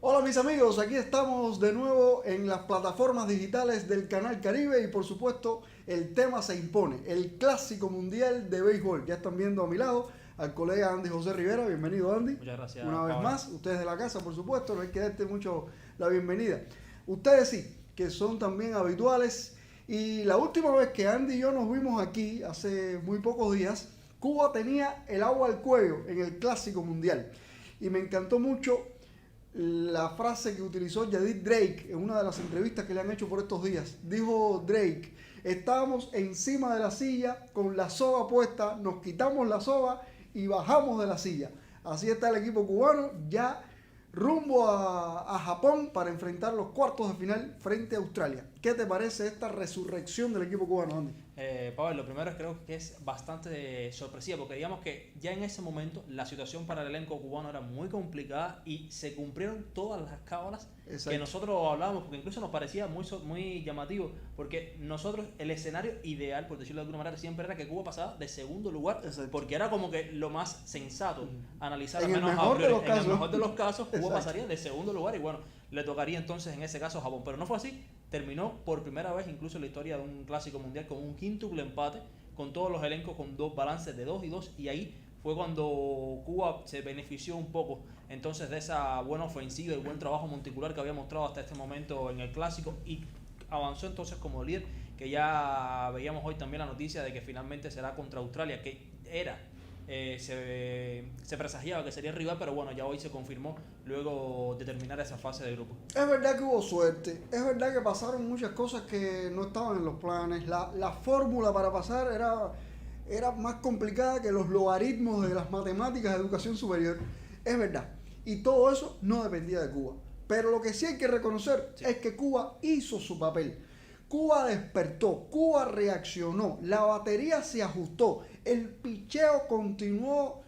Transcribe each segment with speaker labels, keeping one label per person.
Speaker 1: Hola mis amigos, aquí estamos de nuevo en las plataformas digitales del Canal Caribe y por supuesto el tema se impone, el Clásico Mundial de Béisbol. Ya están viendo a mi lado al colega Andy José Rivera, bienvenido Andy.
Speaker 2: Muchas gracias,
Speaker 1: Una vez
Speaker 2: Pablo.
Speaker 1: más, ustedes de la casa por supuesto, no hay que darte mucho la bienvenida. Ustedes sí, que son también habituales y la última vez que Andy y yo nos vimos aquí, hace muy pocos días, Cuba tenía el agua al cuello en el Clásico Mundial y me encantó mucho la frase que utilizó Yadid Drake en una de las entrevistas que le han hecho por estos días. Dijo Drake: estábamos encima de la silla con la soga puesta, nos quitamos la soga y bajamos de la silla. Así está el equipo cubano ya rumbo a Japón para enfrentar los cuartos de final frente a Australia. ¿Qué te parece esta resurrección del equipo cubano, Andy?
Speaker 2: Pablo, lo primero creo que es bastante sorpresiva porque digamos que ya en ese momento la situación para el elenco cubano era muy complicada y se cumplieron todas las cábalas que nosotros hablábamos, porque incluso nos parecía muy llamativo, porque nosotros el escenario ideal, por decirlo de alguna manera, siempre era que Cuba pasaba de segundo lugar. Exacto. Porque era como que lo más sensato analizar
Speaker 1: en
Speaker 2: al menos
Speaker 1: el mejor de los casos.
Speaker 2: En el mejor de los casos Cuba pasaría de segundo lugar y bueno, le tocaría entonces en ese caso a Japón, pero no fue así. Terminó por primera vez incluso en la historia de un clásico mundial con un quíntuple empate, con todos los elencos con dos balances de 2 y 2, y ahí fue cuando Cuba se benefició un poco entonces de esa buena ofensiva y buen trabajo monticular que había mostrado hasta este momento en el clásico y avanzó entonces como líder, que ya veíamos hoy también la noticia de que finalmente será contra Australia, que era se presagiaba que sería el rival, pero bueno, ya hoy se confirmó luego de terminar esa fase de grupo.
Speaker 1: Es verdad que hubo suerte, es verdad que pasaron muchas cosas que no estaban en los planes. La fórmula para pasar era más complicada que los logaritmos de las matemáticas de educación superior, es verdad. Y todo eso no dependía de Cuba. Pero lo que sí hay que reconocer es que Cuba hizo su papel. Cuba despertó, Cuba reaccionó, la batería se ajustó, el picheo continuó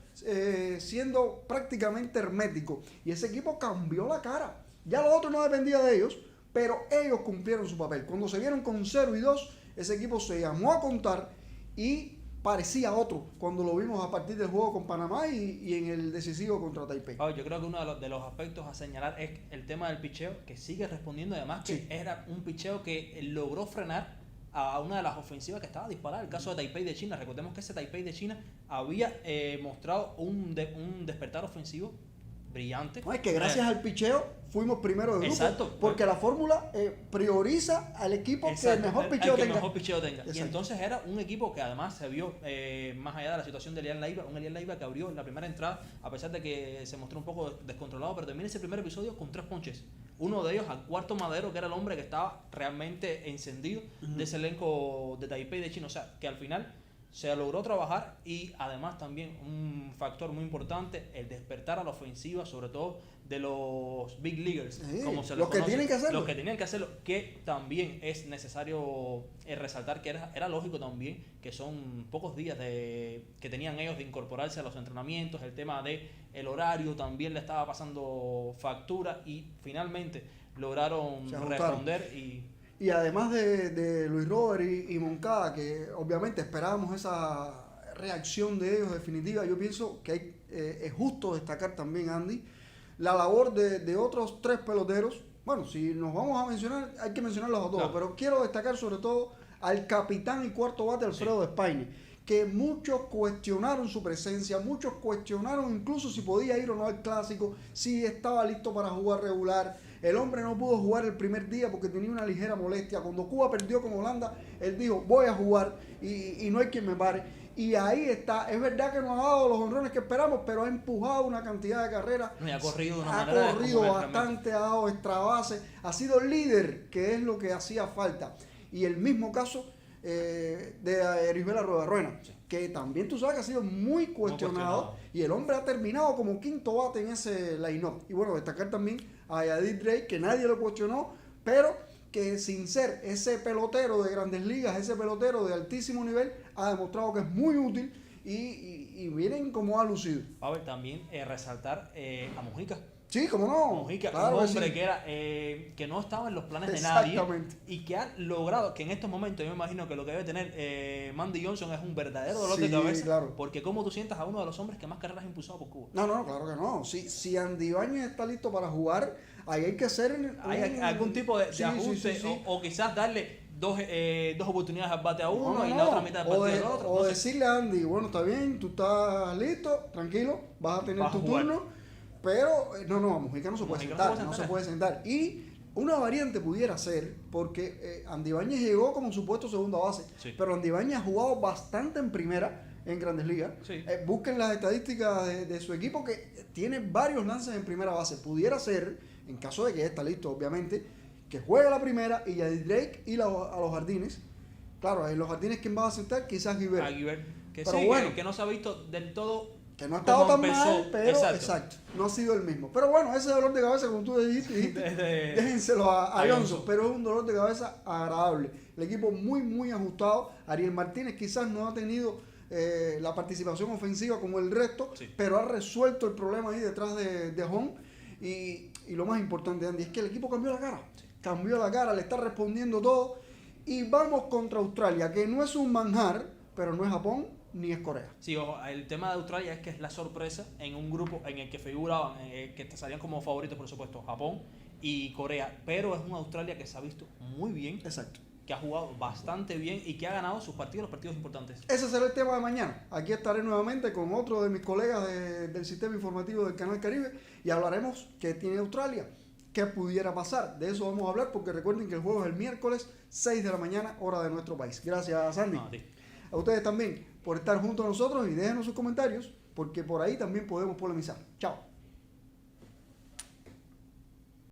Speaker 1: siendo prácticamente hermético y ese equipo cambió la cara. Ya lo otro no dependía de ellos, pero ellos cumplieron su papel. Cuando se vieron con 0 y 2, ese equipo se llamó a contar y parecía otro cuando lo vimos a partir del juego con Panamá y en el decisivo contra Taipei.
Speaker 2: Yo creo que uno de los aspectos a señalar es el tema del picheo, que sigue respondiendo, además que era un picheo que logró frenar a una de las ofensivas que estaba disparada. El caso de Taipei de China, recordemos que ese Taipei de China había mostrado un despertar ofensivo brillante.
Speaker 1: No, es que gracias al picheo fuimos primero de grupo.
Speaker 2: Exacto.
Speaker 1: Porque la fórmula prioriza al equipo que el mejor picheo tenga.
Speaker 2: Y entonces era un equipo que además se vio, más allá de la situación de Elian Leiva, un Elian Leiva que abrió la primera entrada, a pesar de que se mostró un poco descontrolado, pero termina ese primer episodio con 3 ponches. Uno de ellos al cuarto Madero, que era el hombre que estaba realmente encendido de ese elenco de Taipei de China. O sea, que al final se logró trabajar y además también un factor muy importante, el despertar a la ofensiva, sobre todo de los big leaguers, como se
Speaker 1: los que tienen que hacerlo.
Speaker 2: Los que tenían que hacerlo, que también es necesario resaltar que era lógico también que son pocos días que tenían ellos de incorporarse a los entrenamientos, el tema de el horario también le estaba pasando factura y finalmente lograron responder
Speaker 1: y además de Luis Robert y Moncada, que obviamente esperábamos esa reacción de ellos definitiva, yo pienso que es justo destacar también, Andy, la labor de otros 3 peloteros. Bueno, si nos vamos a mencionar, hay que mencionarlos a todos, claro, pero quiero destacar sobre todo al capitán y cuarto bate Alfredo Despaine, que muchos cuestionaron su presencia, muchos cuestionaron incluso si podía ir o no al clásico, si estaba listo para jugar regular. El hombre no pudo jugar el primer día porque tenía una ligera molestia. Cuando Cuba perdió con Holanda, él dijo: voy a jugar y no hay quien me pare. Y ahí está. Es verdad que no ha dado los honrones que esperamos, pero ha empujado una cantidad de carreras.
Speaker 2: Y ha corrido de una
Speaker 1: manera. Ha corrido bastante, ha dado extra base. Ha sido el líder, que es lo que hacía falta. Y el mismo caso de Erisbela Rueda, que también tú sabes que ha sido muy cuestionado, y el hombre ha terminado como quinto bate en ese line-up. Y bueno, destacar también a Yadid Drake, que nadie lo cuestionó, pero que sin ser ese pelotero de grandes ligas, ese pelotero de altísimo nivel, ha demostrado que es muy útil y miren cómo ha lucido.
Speaker 2: A ver, también resaltar a Mujica.
Speaker 1: Sí, cómo no.
Speaker 2: Mujica, claro, un hombre que era que no estaba en los planes de nadie y que ha logrado, que en estos momentos yo me imagino que lo que debe tener Mandy Johnson es un verdadero dolor de cabeza, claro, porque cómo tú sientas a uno de los hombres que más carreras ha impulsado por Cuba.
Speaker 1: No, claro que no. Si Andy Ibáñez está listo para jugar, ahí hay que hacer
Speaker 2: Hay algún tipo de
Speaker 1: sí,
Speaker 2: ajuste
Speaker 1: sí.
Speaker 2: o quizás darle dos oportunidades al bate a uno y la otra mitad del partido al otro.
Speaker 1: O decirle a Andy, bueno, está bien, tú estás listo, tranquilo, vas a tener tu turno, pero no, a Mujica no se puede sentar, no se puede sentar. Y una variante pudiera ser, porque Andy Ibáñez llegó como supuesto segunda base, pero Andy Ibáñez ha jugado bastante en primera en Grandes Ligas. Busquen las estadísticas de su equipo, que tiene varios lances en primera base. Pudiera ser, en caso de que esté listo, obviamente, que juegue la primera y Yadier Drake y a los jardines. Claro, en los jardines, ¿quién va a sentar? Quizás Guibert.
Speaker 2: A Guibert, que
Speaker 1: pero
Speaker 2: sí,
Speaker 1: bueno,
Speaker 2: que no se ha visto del todo.
Speaker 1: Que no ha estado tan
Speaker 2: empezó.
Speaker 1: mal, pero exacto, no ha sido el mismo. Pero bueno, ese dolor de cabeza, como tú dijiste, déjenselo a Johnson, pero es un dolor de cabeza agradable. El equipo muy ajustado. Ariel Martínez quizás no ha tenido la participación ofensiva como el resto, pero ha resuelto el problema ahí detrás de Home. Y lo más importante, Andy, es que el equipo cambió la cara. Cambió la cara, le está respondiendo todo. Y vamos contra Australia, que no es un manjar, pero no es Japón ni es Corea.
Speaker 2: Sí, ojo, el tema de Australia es que es la sorpresa en un grupo en el que figuraban, que salían como favoritos, por supuesto, Japón y Corea. Pero es una Australia que se ha visto muy bien.
Speaker 1: Exacto.
Speaker 2: Que ha jugado bastante bien y que ha ganado sus partidos, los partidos importantes.
Speaker 1: Ese será el tema de mañana. Aquí estaré nuevamente con otro de mis colegas del sistema informativo del Canal Caribe y hablaremos qué tiene Australia, qué pudiera pasar. De eso vamos a hablar, porque recuerden que el juego es el miércoles 6 de la mañana, hora de nuestro país. Gracias, Sandy. A ustedes también por estar junto a nosotros y déjenos sus comentarios, porque por ahí también podemos polemizar. Chao.